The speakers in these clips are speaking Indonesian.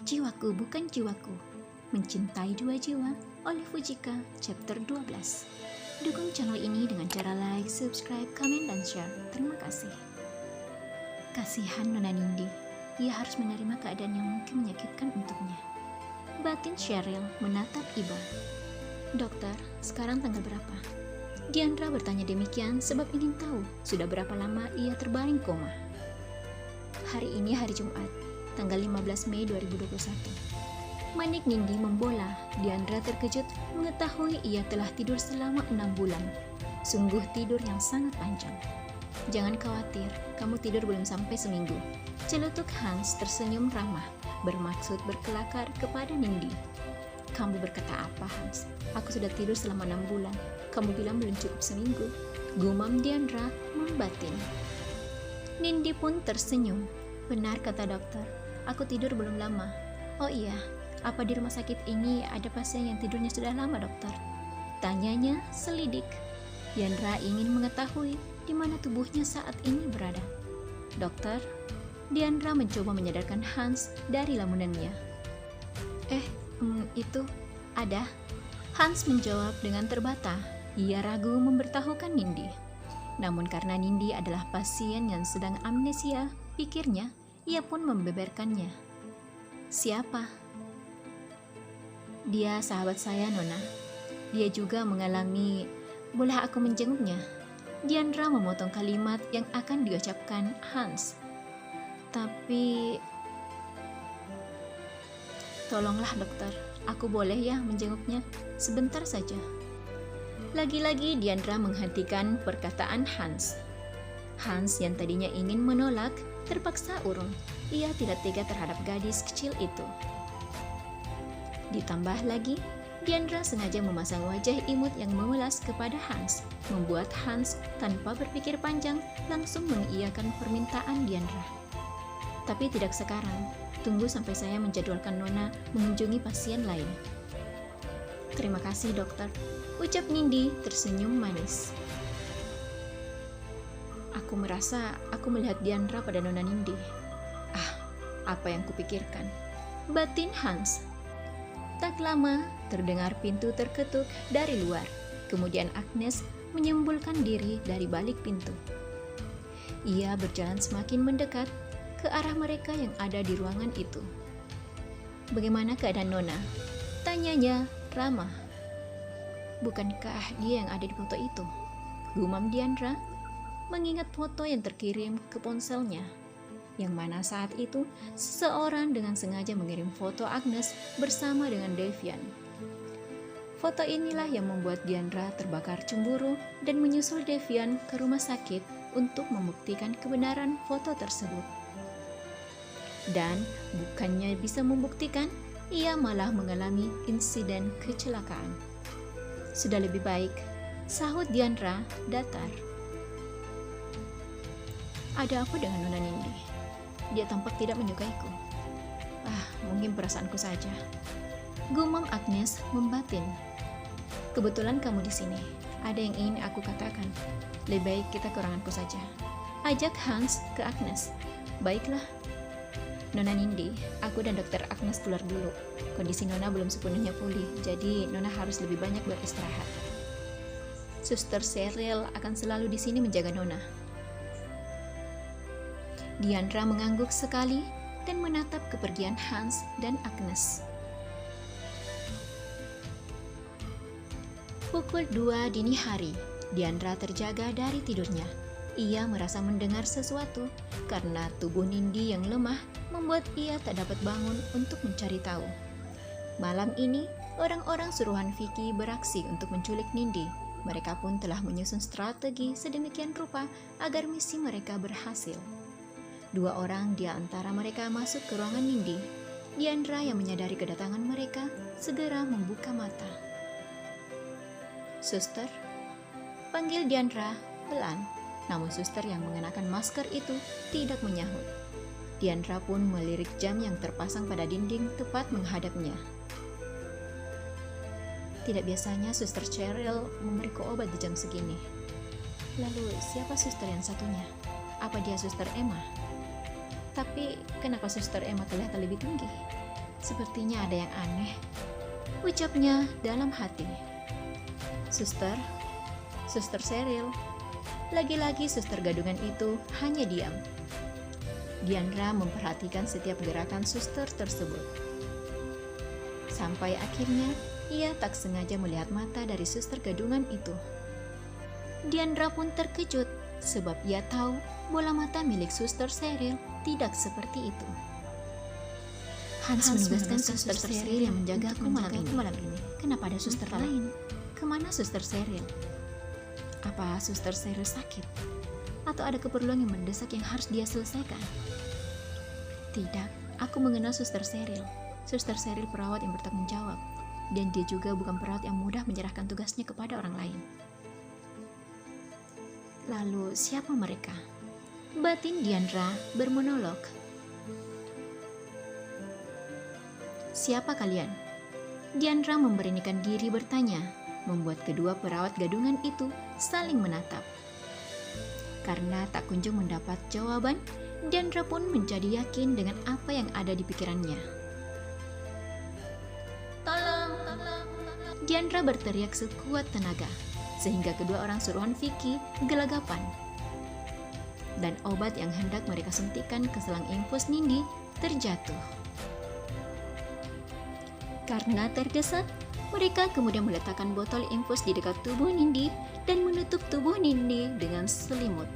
Jiwaku Bukan Jiwaku, Mencintai Dua Jiwa oleh Fujika, chapter 12. Dukung channel ini dengan cara like, subscribe, komen, dan share. Terima kasih. Kasihan Nona Nindi, ia harus menerima keadaan yang mungkin menyakitkan untuknya. Batin Cheryl menatap Iba. Dokter, sekarang tanggal berapa? Diandra bertanya demikian sebab ingin tahu sudah berapa lama ia terbaring koma. Hari ini hari Jumat, tanggal 15 Mei 2021. Manik Nindi membola. Diandra terkejut mengetahui ia telah tidur selama 6 bulan. Sungguh tidur yang sangat panjang. Jangan khawatir, kamu tidur belum sampai seminggu. Celutuk Hans tersenyum ramah, bermaksud berkelakar kepada Nindi. Kamu berkata apa, Hans? Aku sudah tidur selama 6 bulan. Kamu bilang belum cukup seminggu. Gumam Diandra membatin. Nindi pun tersenyum. Benar kata dokter, aku tidur belum lama. Oh iya, apa di rumah sakit ini ada pasien yang tidurnya sudah lama, dokter? Tanyanya selidik. Diandra ingin mengetahui di mana tubuhnya saat ini berada. Dokter, Diandra mencoba menyadarkan Hans dari lamunannya. Itu ada. Hans menjawab dengan terbata. Ia ragu memberitahukan Nindi. Namun karena Nindi adalah pasien yang sedang amnesia, pikirnya, ia pun membeberkannya. Siapa? Dia sahabat saya, Nona. Dia juga mengalami. Boleh aku menjenguknya? Diandra memotong kalimat yang akan diucapkan Hans. Tapi... Tolonglah dokter, aku boleh ya menjenguknya? Sebentar saja. Lagi-lagi Diandra menghentikan perkataan Hans. Hans yang tadinya ingin menolak, terpaksa urung. Ia tidak tega terhadap gadis kecil itu. Ditambah lagi, Diandra sengaja memasang wajah imut yang memelas kepada Hans, membuat Hans tanpa berpikir panjang langsung mengiyakan permintaan Diandra. Tapi tidak sekarang, tunggu sampai saya menjadwalkan Nona mengunjungi pasien lain. Terima kasih dokter, ucap Nindi tersenyum manis. Aku merasa aku melihat Diandra pada Nona Nindi. Apa yang kupikirkan? Batin Hans. Tak lama, terdengar pintu terketuk dari luar. Kemudian Agnes menyembulkan diri dari balik pintu. Ia berjalan semakin mendekat ke arah mereka yang ada di ruangan itu. Bagaimana keadaan Nona? Tanyanya ramah. Bukankah dia yang ada di foto itu? Gumam Diandra, mengingat foto yang terkirim ke ponselnya, yang mana saat itu seseorang dengan sengaja mengirim foto Agnes bersama dengan Devian. Foto inilah yang membuat Diandra terbakar cemburu dan menyusul Devian ke rumah sakit untuk membuktikan kebenaran foto tersebut. Dan bukannya bisa membuktikan, ia malah mengalami insiden kecelakaan. Sudah lebih baik, sahut Diandra datar. Ada apa dengan Nona Nindi? Dia tampak tidak menyukaiku. Mungkin perasaanku saja. Gumam Agnes membatin. Kebetulan kamu di sini. Ada yang ingin aku katakan. Lebih baik kita ke ruanganku saja. Ajak Hans ke Agnes. Baiklah. Nona Nindi, aku dan dokter Agnes keluar dulu. Kondisi Nona belum sepenuhnya pulih, jadi Nona harus lebih banyak beristirahat. Suster Cheryl akan selalu di sini menjaga Nona. Diandra mengangguk sekali dan menatap kepergian Hans dan Agnes. Pukul 2 dini hari, Diandra terjaga dari tidurnya. Ia merasa mendengar sesuatu karena tubuh Nindi yang lemah membuat ia tak dapat bangun untuk mencari tahu. Malam ini, orang-orang suruhan Vicky beraksi untuk menculik Nindi. Mereka pun telah menyusun strategi sedemikian rupa agar misi mereka berhasil. 2 orang di antara mereka masuk ke ruangan Nindi. Diandra yang menyadari kedatangan mereka segera membuka mata. Suster, panggil Diandra pelan, namun suster yang mengenakan masker itu tidak menyahut. Diandra pun melirik jam yang terpasang pada dinding tepat menghadapnya. Tidak biasanya suster Cheryl memberiku obat di jam segini. Lalu siapa suster yang satunya? Apa dia suster Emma? Tapi kenapa suster Emma kelihatan lebih tinggi? Sepertinya ada yang aneh, ucapnya dalam hati. Suster Cheryl. Lagi-lagi suster gadungan itu hanya diam. Diandra memperhatikan setiap gerakan suster tersebut. Sampai akhirnya, ia tak sengaja melihat mata dari suster gadungan itu. Diandra pun terkejut, sebab ia tahu bola mata milik suster Cheryl tidak seperti itu. Hans menugaskan suster Cheryl yang menjagaku malam ini. Kenapa ada suster lain? Kemana suster Cheryl? Apa suster Cheryl sakit? Atau ada keperluan yang mendesak yang harus dia selesaikan? Tidak, aku mengenal suster Cheryl. Suster Cheryl perawat yang bertanggung jawab, dan dia juga bukan perawat yang mudah menyerahkan tugasnya kepada orang lain. Lalu siapa mereka? Batin Diandra bermonolog. Siapa kalian? Diandra memberanikan diri bertanya, membuat kedua perawat gadungan itu saling menatap. Karena tak kunjung mendapat jawaban, Diandra pun menjadi yakin dengan apa yang ada di pikirannya. Tolong! Diandra berteriak sekuat tenaga, sehingga kedua orang suruhan Vicky gelagapan. Dan obat yang hendak mereka suntikan ke selang infus Nindi terjatuh. Karena terdesak, mereka kemudian meletakkan botol infus di dekat tubuh Nindi dan menutup tubuh Nindi dengan selimut.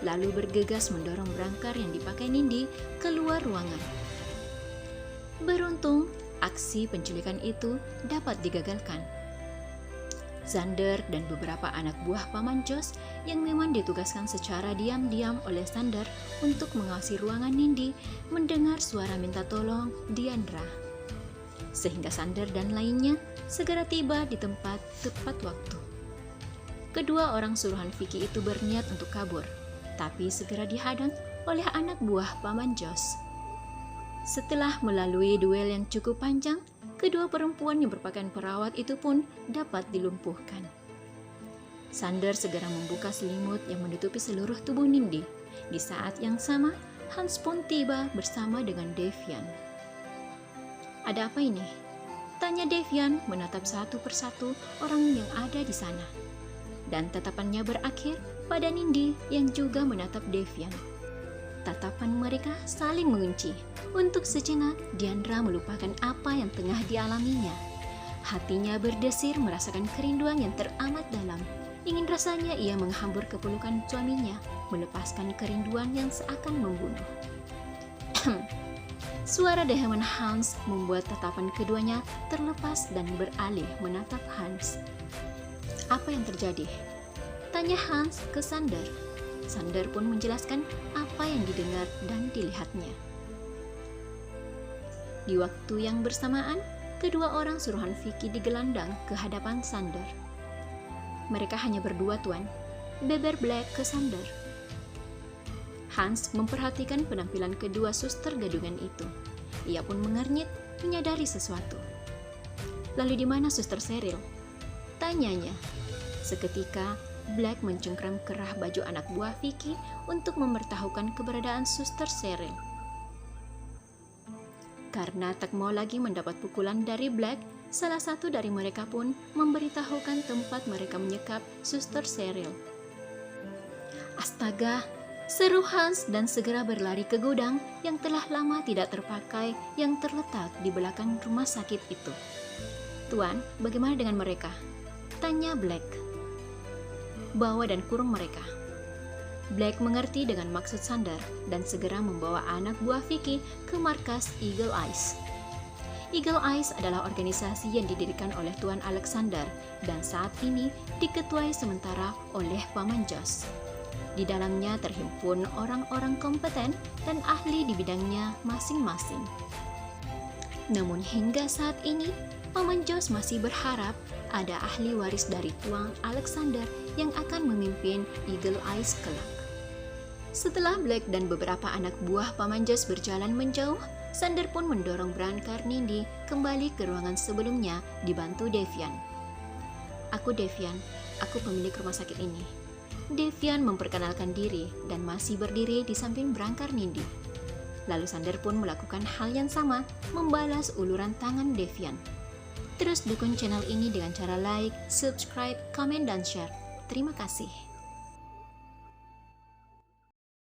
Lalu bergegas mendorong brangkar yang dipakai Nindi keluar ruangan. Beruntung, aksi penculikan itu dapat digagalkan. Xander dan beberapa anak buah Paman Josh yang memang ditugaskan secara diam-diam oleh Xander untuk mengawasi ruangan Nindi mendengar suara minta tolong Diandra. Sehingga Xander dan lainnya segera tiba di tempat tepat waktu. Kedua orang suruhan Vicky itu berniat untuk kabur, tapi segera dihadang oleh anak buah Paman Josh. Setelah melalui duel yang cukup panjang, kedua perempuan yang berpakaian perawat itu pun dapat dilumpuhkan. Xander segera membuka selimut yang menutupi seluruh tubuh Nindi. Di saat yang sama, Hans pun tiba bersama dengan Devian. Ada apa ini? Tanya Devian menatap satu persatu orang yang ada di sana. Dan tatapannya berakhir pada Nindi yang juga menatap Devian. Tatapan mereka saling mengunci. Untuk sejenak, Diandra melupakan apa yang tengah dialaminya. Hatinya berdesir merasakan kerinduan yang teramat dalam. Ingin rasanya ia menghambur ke pelukan suaminya, melepaskan kerinduan yang seakan membunuh. Suara dehewan Hans membuat tatapan keduanya terlepas dan beralih menatap Hans. Apa yang terjadi? Tanya Hans ke Xander. Xander pun menjelaskan apa yang didengar dan dilihatnya. Di waktu yang bersamaan, kedua orang suruhan Vicky digelandang ke hadapan Xander. Mereka hanya berdua, Tuan, beber Black ke Xander. Hans memperhatikan penampilan kedua suster gadungan itu. Ia pun mengernyit, menyadari sesuatu. Lalu di mana suster Cheryl? Tanyanya. Seketika, Black mencengkram kerah baju anak buah Vicky untuk memberitahukan keberadaan suster Cheryl. Karena tak mau lagi mendapat pukulan dari Black, salah satu dari mereka pun memberitahukan tempat mereka menyekap suster Cheryl. Astaga, seru Hans dan segera berlari ke gudang yang telah lama tidak terpakai yang terletak di belakang rumah sakit itu. Tuan, bagaimana dengan mereka? Tanya Black. Bawa dan kurung mereka. Black mengerti dengan maksud Xander dan segera membawa anak buah Vicky ke markas Eagle Eyes. Eagle Eyes adalah organisasi yang didirikan oleh Tuan Alexander dan saat ini diketuai sementara oleh Paman Josh. Di dalamnya terhimpun orang-orang kompeten dan ahli di bidangnya masing-masing. Namun hingga saat ini, Paman Josh masih berharap ada ahli waris dari Tuan Alexander yang akan memimpin Eagle Eyes kelak. Setelah Black dan beberapa anak buah Paman Josh berjalan menjauh, Xander pun mendorong Brangkar Nindi kembali ke ruangan sebelumnya dibantu Devian. Aku Devian, aku pemilik rumah sakit ini. Devian memperkenalkan diri dan masih berdiri di samping Brangkar Nindi. Lalu Sander pun melakukan hal yang sama, membalas uluran tangan Devian. Terus dukung channel ini dengan cara like, subscribe, komen, dan share. Terima kasih.